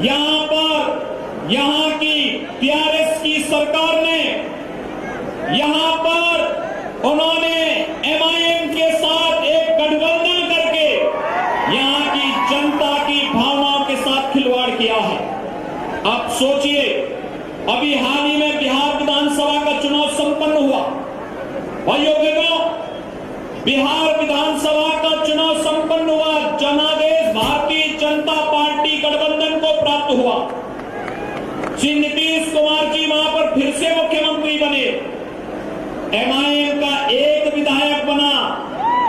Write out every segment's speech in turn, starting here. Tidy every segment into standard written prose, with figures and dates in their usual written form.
यहां पर यहां की टीआरएस की सरकार ने यहां पर उन्होंने एमआईएम के साथ एक गठबंधन करके यहां की जनता की भावनाओं के साथ खिलवाड़ किया है। अब सोचिए, अभी हाल ही में बिहार विधानसभा का चुनाव संपन्न हुआ। भाइयों बहनों, बिहार विधानसभा का चुनाव संपन्न हुआ, जनादेश भारतीय जनता पार्टी गठबंधन को प्राप्त हुआ। श्री नीतीश कुमार जी वहां पर फिर से मुख्यमंत्री बने, एमआईएम का एक विधायक बना,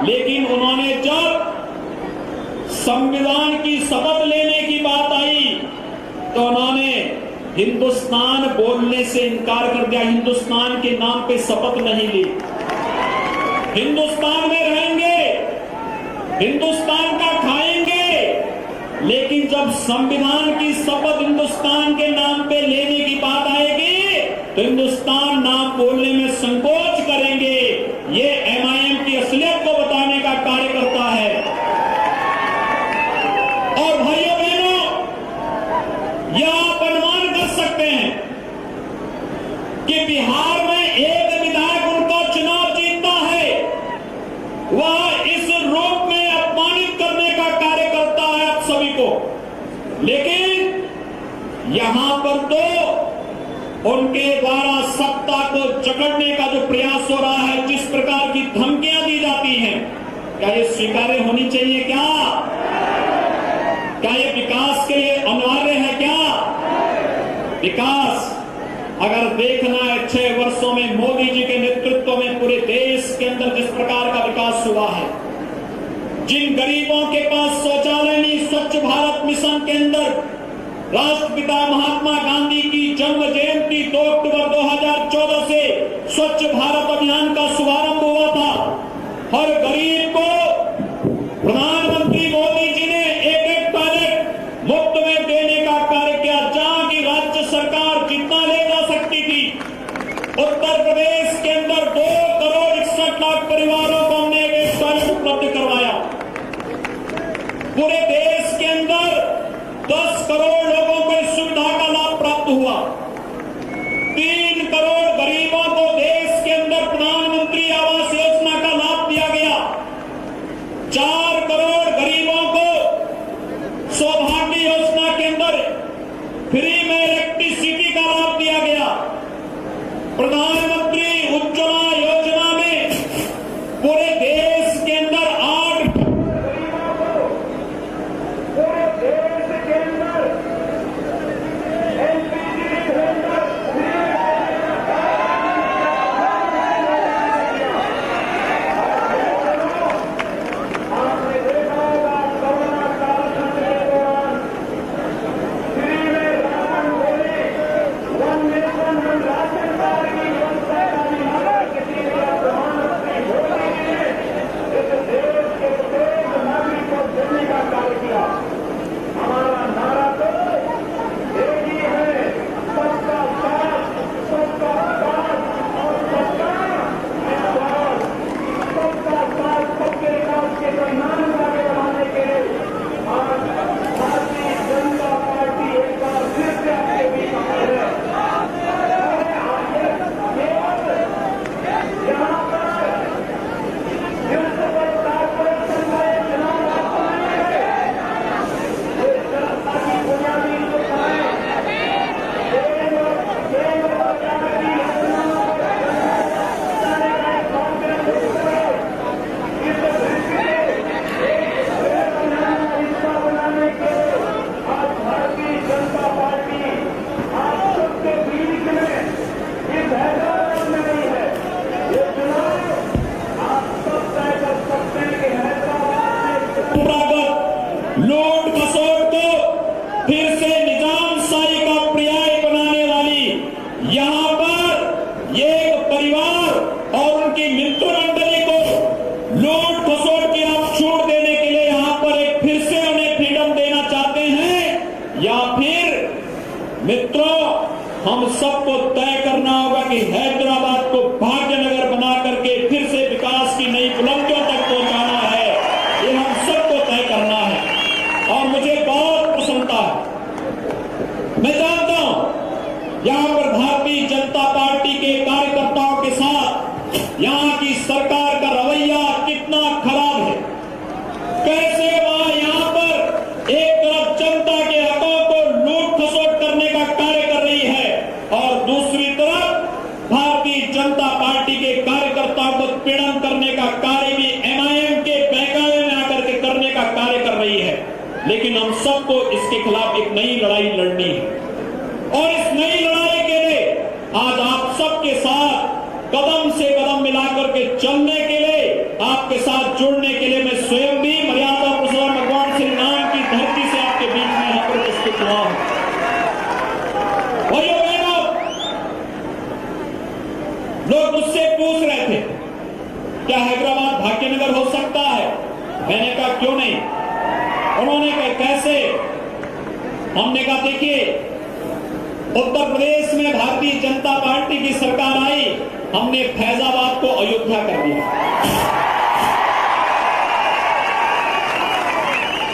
लेकिन उन्होंने जब संविधान की शपथ लेने की बात आई तो उन्होंने हिंदुस्तान बोलने से इनकार कर दिया। हिंदुस्तान के नाम पे शपथ नहीं ली। हिंदुस्तान में रहेंगे, हिंदुस्तान का खाएंगे, लेकिन जब संविधान की शपथ हिंदुस्तान के नाम पे लेने की बात आएगी तो हिंदुस्तान नाम बोलने में संकोच करेंगे। ये एमआईएम की असलियत को बताने का कार्य करता है। और भाइयों बहनों, यह आप अनुमान कर सकते हैं कि बिहार में एक विधायक उनका चुनाव जीतता है, वह इस रूप में अपमानित करने का कार्य करता है आप सभी को। लेकिन यहां पर तो उनके द्वारा सत्ता को जकड़ने का जो प्रयास हो रहा है, जिस प्रकार की धमकियां दी जाती हैं, क्या ये स्वीकार्य होनी चाहिए? क्या ये विकास के लिए अनिवार्य है? क्या विकास अगर देखना है 6 वर्षों में मोदी जी के नेतृत्व में पूरे देश के अंदर जिस प्रकार का विकास हुआ है, जिन गरीबों के पास शौचालय नहीं, स्वच्छ भारत मिशन के अंदर राष्ट्रपिता महात्मा गांधी की जन्म जयंती 2 अक्टूबर 2014 से स्वच्छ भारत अभियान का शुभारंभ हुआ था। हर गरीब को प्रधानमंत्री मोदी जी ने एक टॉयलेट मुफ्त में देने का कार्य किया। जहां की राज्य सरकार जितना ले जा सकती थी, उत्तर प्रदेश के अंदर 2 करोड़ 61 लाख परिवारों को हमने एक टॉयलेट उपलब्ध करवाया। पूरे देश के अंदर 10 करोड़ लोगों को इस सुविधा का लाभ प्राप्त हुआ। 3 करोड़ गरीबों को देश के अंदर प्रधानमंत्री आवास योजना का लाभ दिया गया। 4 करोड़ गरीबों को सौभाग्य योजना के अंदर फ्री में इलेक्ट्रिसिटी का लाभ दिया गया। प्रधानमंत्री उज्ज्वला योजना में पूरे देश के अंदर 8 पूरे देश के अंदर एलपीजी सिलेंडर आपने देखा होगा कोरोना काल के दौरान फ्री में राशन देने, one nation one ration card की व्यवस्था का निर्माण किसी ने प्रधानमंत्री मोदी जी ने इस देश के प्रत्येक नागरिक को देने का कार्य किया। हमारा नारा तो एक ही है, सबका साथ, सबका साथ और सबका विश्वास। सबका साथ, सबके विकास के परिणाम को आगे बढ़ाने के लिए आज भारतीय जनता पार्टी एक बार फिर से आपके बीच आई है। यहाँ पर युद्ध पर ताकत संग्रह चुनाव आपको नहीं है। ये जनता की बुनियादी सुविधाएं केंद्र सरकार की योजनाओं को चलाने का कांग्रेस इस दृष्टि से एक बड़े हिस्सा बनाने के लिए आज भारतीय जनता पार्टी आप सबके बीच में इस हैदराबाद में नहीं है। ये चुनाव आप सब तय कर सकते हैं कि हैदराबाद में लूट खसोट को फिर से निजामशाही का पर्याय बनाने वाली यहां पर एक परिवार और उनकी मित्र मंडली को लूट खसोट की आप छूट देने के लिए यहां पर एक फिर से उन्हें फ्रीडम देना चाहते हैं, या फिर मित्रों हम सबको तय करना होगा कि हैदराबाद को भाग्यनगर बना करके फिर से विकास की नई बुलंदियों तक पहुंचाना है। ये हम सबको तय करना है। और मुझे बहुत प्रसन्नता है यहाँ पर भारतीय जनता पार्टी के कार्यकर्ताओं के साथ यहाँ की सरकार का रवैया कितना खराब है। कैसे वह यहाँ पर एक तरफ जनता के हकों को लूट खसोट करने का कार्य कर रही है और दूसरी तरफ भारतीय जनता पार्टी के कार्यकर्ताओं को पीड़न करने का कार्य भी MIM के बहकावे में आकर के करने का कार्य कर रही है। लेकिन हम सबको इसके खिलाफ एक नई लड़ाई लड़नी है और इस नई लड़ाई के लिए आज आप सबके साथ कदम से कदम मिलाकर के चलने के लिए, आपके साथ जुड़ने के लिए मैं स्वयं भी मर्यादा पुरुषोत्तम भगवान श्री राम की धरती से आपके बीच में यहाँ पर उपस्थित हुआ हूं। भाइयों बहनों, लोग मुझसे पूछ रहे थे क्या हैदराबाद भाग्यनगर हो सकता है? मैंने कहा क्यों नहीं। उन्होंने कहा कैसे? हमने कहा देखिए, उत्तर प्रदेश में भारतीय जनता पार्टी की सरकार आई, हमने फैजाबाद को अयोध्या कर दिया,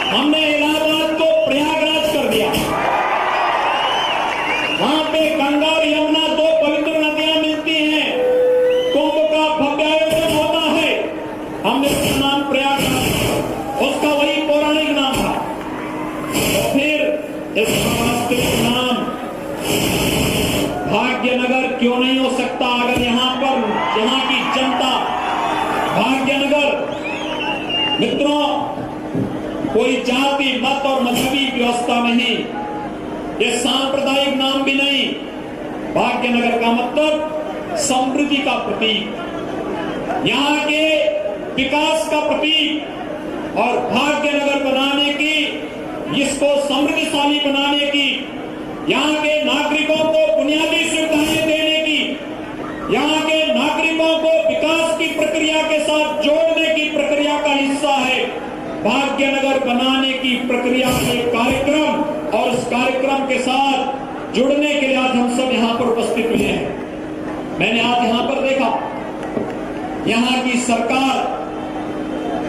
हमने इलाहाबाद को प्रयागराज कर दिया। वहां पे गंगा और यमुना दो पवित्र नदियां मिलती हैं, कुंभ का भव्य आयोजन होता है, हमने उसका नाम प्रयागराज, उसका वही पौराणिक नाम था। तो फिर इसका वास्तविक नाम भाग्यनगर क्यों नहीं हो सकता? अगर यहाँ पर यहाँ की जनता भाग्यनगर, मित्रों, कोई जाति मत और मजहबी व्यवस्था नहीं, ये सांप्रदायिक नाम भी नहीं। भाग्यनगर का मतलब समृद्धि का प्रतीक, यहाँ के विकास का प्रतीक और भाग्यनगर बनाने की, इसको समृद्धिशाली बनाने की, यहाँ के नागरिकों को बुनियादी सुविधाएं देने की, यहाँ के नागरिकों को विकास की प्रक्रिया के साथ जोड़ने की प्रक्रिया का हिस्सा है भाग्यनगर बनाने की प्रक्रिया के कार्यक्रम। और इस कार्यक्रम के साथ जुड़ने के लिए आज हम सब यहाँ पर उपस्थित हुए हैं। मैंने आज यहाँ पर देखा, यहाँ की सरकार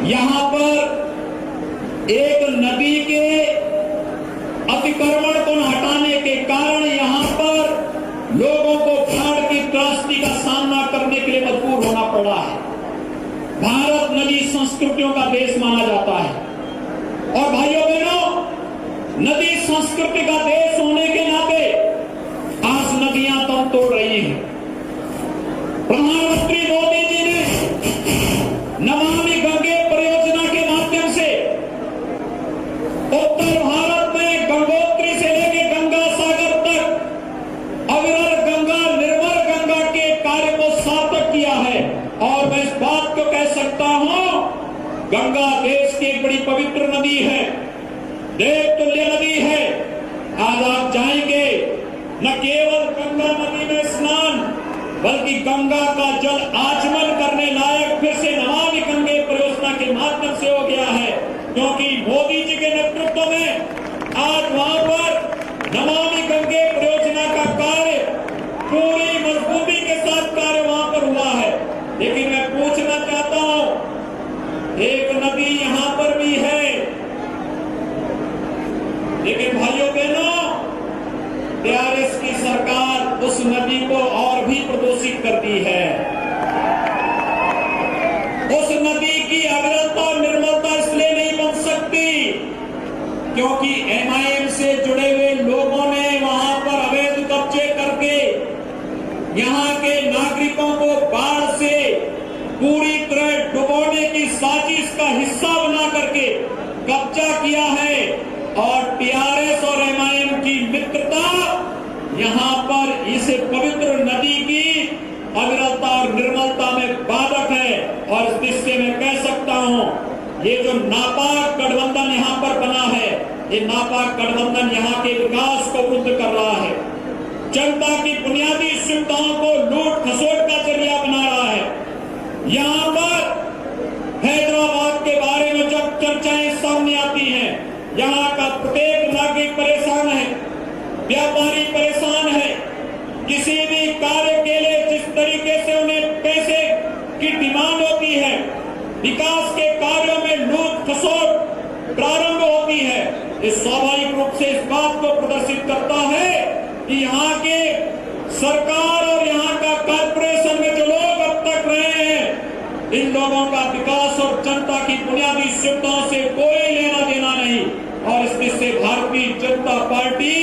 यहाँ पर एक नदी के अतिक्रमण को हटाने के कारण यहाँ पर लोगों को बाढ़ की त्रासदी का सामना करने के लिए मजबूर होना पड़ा है। भारत नदी संस्कृतियों का देश माना जाता है और भाइयों बहनों, नदी संस्कृति का देश होने के नाते आज नदियां दम तोड़ रही हैं। प्रधानमंत्री मोदी जी ने नमामि गंगे परियोजना के माध्यम से उत्तर भारत में गंगोत्री से लेकर गंगा सागर तक अविरल गंगा, निर्मल गंगा के कार्य को सार्थक किया है। और मैं इस बात को कह सकता हूं, गंगा देश की एक बड़ी पवित्र नदी है, देवतुल्य नदी है। आज आप जाएंगे, न केवल गंगा नदी में स्नान, बल्कि गंगा का जल आचमन करने लायक फिर से नमामि गंगे परियोजना के माध्यम से हो गया है, क्योंकि मोदी जी के नेतृत्व में आज वहां पर नमामि गंगे परियोजना का कार्य पूरी मजबूती के साथ कार्य वहां पर हुआ है। लेकिन मैं पूछना चाहता हूं, एक नदी यहां पर भी है, लेकिन भाइयों बहनों, टीआरएस की सरकार उस नदी को और भी प्रदूषित करती है। उस नदी की अविरलता और निर्मलता इसलिए नहीं बन सकती क्योंकि MIM से जुड़े हुए लोगों ने वहां पर अवैध कब्जे करके यहाँ के नागरिकों को बाढ़ से पूरी तरह डुबोने की साजिश का हिस्सा बना करके कब्जा किया है। और टीआरएस और MIM की मित्रता यहाँ पर इस पवित्र नदी की अविरलता और निर्मलता में बाधक है। और इस दृष्टि में कह सकता हूँ, ये जो नापाक गठबंधन यहाँ पर बना है, ये नापाक गठबंधन यहाँ के विकास को रुद्ध कर रहा है, जनता की बुनियादी सुविधाओं को लूट खसोट का जरिया बना रहा है। यहाँ पर हैदराबाद के बारे में जब चर्चाएं सामने आती हैं, यहाँ का प्रत्येक नागरिक परेशान है, व्यापारी परेशान है। किसी भी कार्य के लिए जिस तरीके से उन्हें पैसे की डिमांड होती है, विकास के कार्यों में लूट खसोट प्रारंभ होती है, इस स्वाभाविक रूप से इस बात को प्रदर्शित करता है कि यहाँ के सरकार और यहाँ का कॉर्पोरेशन में जो लोग अब तक रहे हैं, इन लोगों का विकास और जनता की बुनियादी सुविधाओं से कोई लेना देना नहीं। और इसमें से भारतीय जनता पार्टी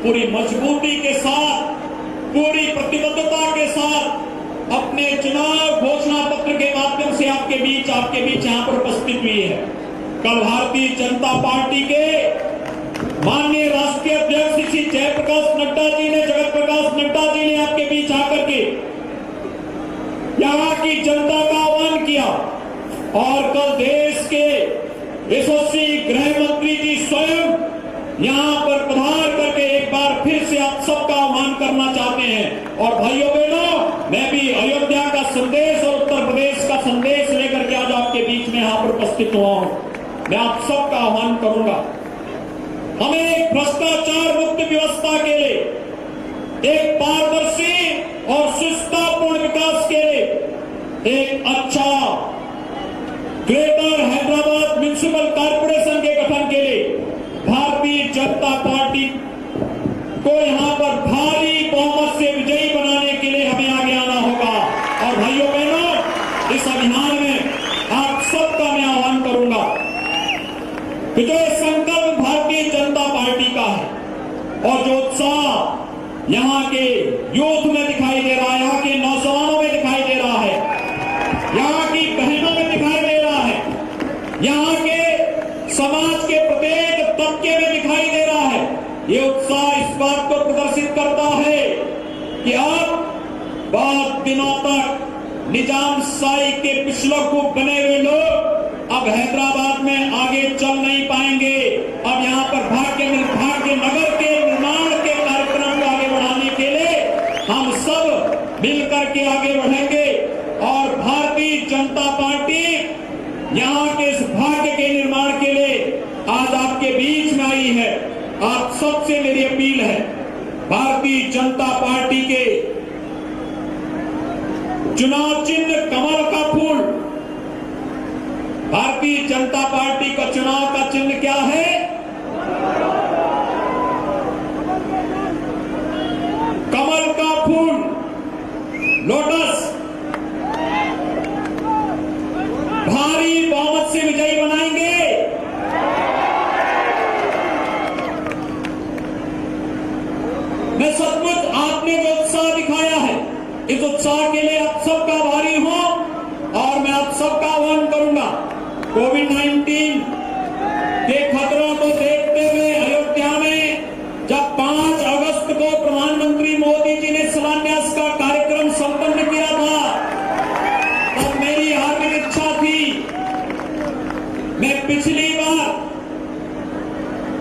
पूरी मजबूती के साथ, पूरी प्रतिबद्धता के साथ अपने चुनाव घोषणा पत्र के माध्यम से आपके बीच यहाँ पर उपस्थित हुई है। कल भारतीय जनता पार्टी के माननीय राष्ट्रीय अध्यक्ष श्री जयप्रकाश नड्डा जी ने, जगत प्रकाश नड्डा जी ने आपके बीच आकर के यहाँ की जनता का आह्वान किया। और कल देश के यशस्वी गृह मंत्री जी स्वयं यहाँ पर पधार करके एक बार फिर से आप सबका आह्वान करना चाहते हैं। और भाइयों बहनों, मैं भी अयोध्या का संदेश और उत्तर प्रदेश का संदेश लेकर के आज आपके बीच में यहाँ पर उपस्थित हुआ हूं। मैं आप सबका आह्वान करूंगा, हमें एक भ्रष्टाचार मुक्त व्यवस्था के लिए, एक पारदर्शी और सुस्थतापूर्ण विकास के लिए एक अच्छा ग्रेटर हैदराबाद म्युनिसिपल कॉर्पोरेशन के गठन के लिए भारतीय जनता पार्टी को यहां पर भारी बहुमत से विजयी बनाने के लिए हमें आगे आना होगा। और भाइयों बहनों, इस अभियान में आप सबका मैं आह्वान करूंगा। विजय संकल्प भारतीय जनता पार्टी का है और जो उत्साह यहाँ के यूथ में दिखाई दे रहा है, यहाँ के नौजवानों में दिखाई दे रहा है, यहाँ की बहनों में दिखाई दे रहा है, यहाँ के समाज के प्रत्येक तबके में दिखाई दे रहा है, ये उत्साह इस बात को प्रदर्शित करता है कि अब बहुत दिनों तक निजाम शाही के पिछलकू बने हुए लोग अब हैदराबाद में आगे चल नहीं पाएंगे। अब यहाँ पर भाग्य नगर के निर्माण के कार्यक्रम को आगे बढ़ाने के लिए हम सब मिलकर के आगे बढ़ेंगे और भारतीय जनता पार्टी यहाँ के इस भाग्य के निर्माण के लिए आज आपके बीच में आई है। आप सबसे मेरी अपील है, भारतीय जनता पार्टी के चुनाव चिन्ह कमल का फूल, भारतीय जनता पार्टी का चुनाव का चिन्ह क्या है? कमल का फूल, लोटस। भारी बहुमत से विजयी बनाएंगे। मैं सचमुच आपने जो उत्साह दिखाया है, इस उत्साह के लिए आप सबका आभारी हूं और मैं आप सबका आह्वान करूंगा। कोविड-19 के खतरों को देखते हुए अयोध्या में जब 5 अगस्त को प्रधानमंत्री मोदी जी ने शिलान्यास का कार्यक्रम संपन्न किया था, तब मेरी हार्दिक इच्छा थी, मैं पिछली बार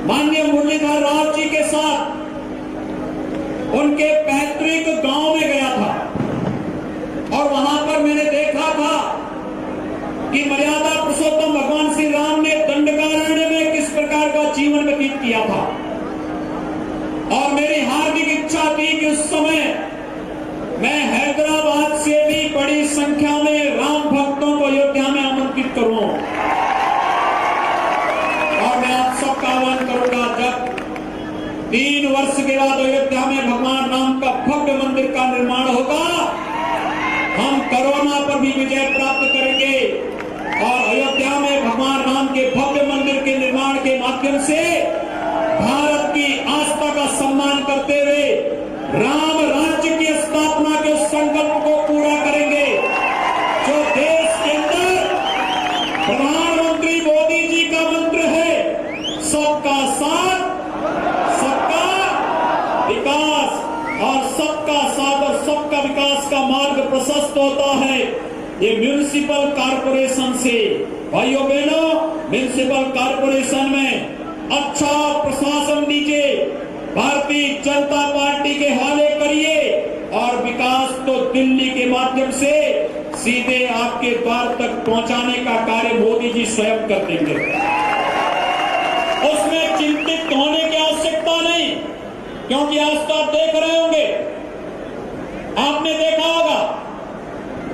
माननीय मुरलीधर राव जी के साथ उनके पैतृक गांव में गया था और वहां पर मैंने देखा था कि मर्यादा पुरुषोत्तम भगवान श्री राम ने दंडकारण्य में किस प्रकार का जीवन व्यतीत किया था। और मेरी हार्दिक इच्छा थी कि उस समय मैं हैदराबाद से भी बड़ी संख्या में राम भक्तों को अयोध्या में आमंत्रित करूं। और मैं आप सबका आह्वान करूंगा, जब 3 वर्ष के बाद अयोध्या में भगवान राम का भव्य मंदिर का निर्माण होगा, हम कोरोना पर भी विजय प्राप्त करेंगे और अयोध्या में भगवान राम के भव्य मंदिर के निर्माण के माध्यम से भारत की आस्था का सम्मान करते हुए राम राज्य की स्थापना के संकल्प को पूरा करेंगे। जो देश के अंदर प्रधानमंत्री मोदी जी का मंत्र है, सबका साथ, सबका विकास, और सबका साथ और सबका विकास का मार्ग प्रशस्त होता है ये म्युनिसिपल कॉर्पोरेशन से। भाइयों बहनों, म्युनिसिपल कॉर्पोरेशन में अच्छा प्रशासन दीजिए, भारतीय जनता पार्टी के हवाले करिए और विकास तो दिल्ली के माध्यम से सीधे आपके द्वार तक पहुंचाने का कार्य मोदी जी स्वयं कर देंगे। उसमें चिंतित होने की आवश्यकता नहीं, क्योंकि आज तो आप देख रहे होंगे, आपने देखा होगा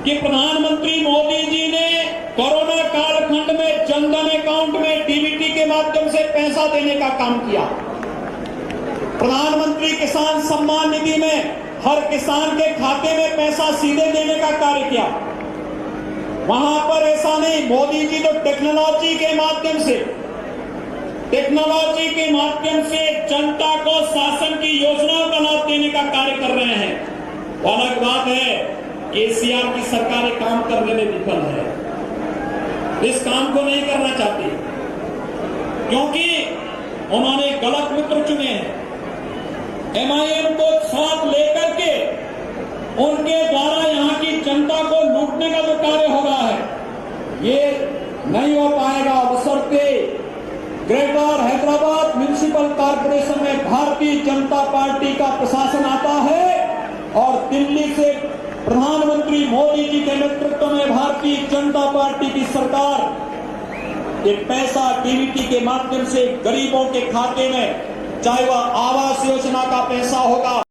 कि प्रधानमंत्री मोदी जी ने कोरोना कालखंड में जनधन अकाउंट में डीबीटी के माध्यम से पैसा देने का काम किया। प्रधानमंत्री किसान सम्मान निधि में हर किसान के खाते में पैसा सीधे देने का कार्य किया। वहां पर ऐसा नहीं, मोदी जी तो टेक्नोलॉजी के माध्यम से जनता को शासन की योजनाओं का लाभ देने का कार्य कर रहे हैं। वो अलग बात है, केसीआर की सरकार काम करने में विफल है, इस काम को नहीं करना चाहती क्योंकि उन्होंने गलत मित्र चुने हैं। MIM को साथ लेकर के उनके द्वारा यहां की जनता को लूटने का जो कार्य हो रहा है, ये नहीं हो पाएगा। बशर्ते ग्रेटर हैदराबाद म्युनिसिपल कॉर्पोरेशन में भारतीय जनता पार्टी का प्रशासन आता है और दिल्ली से प्रधानमंत्री मोदी जी के नेतृत्व में भारतीय जनता पार्टी की सरकार ये पैसा DBT के माध्यम से गरीबों के खाते में, चाहे वह आवास योजना का पैसा होगा,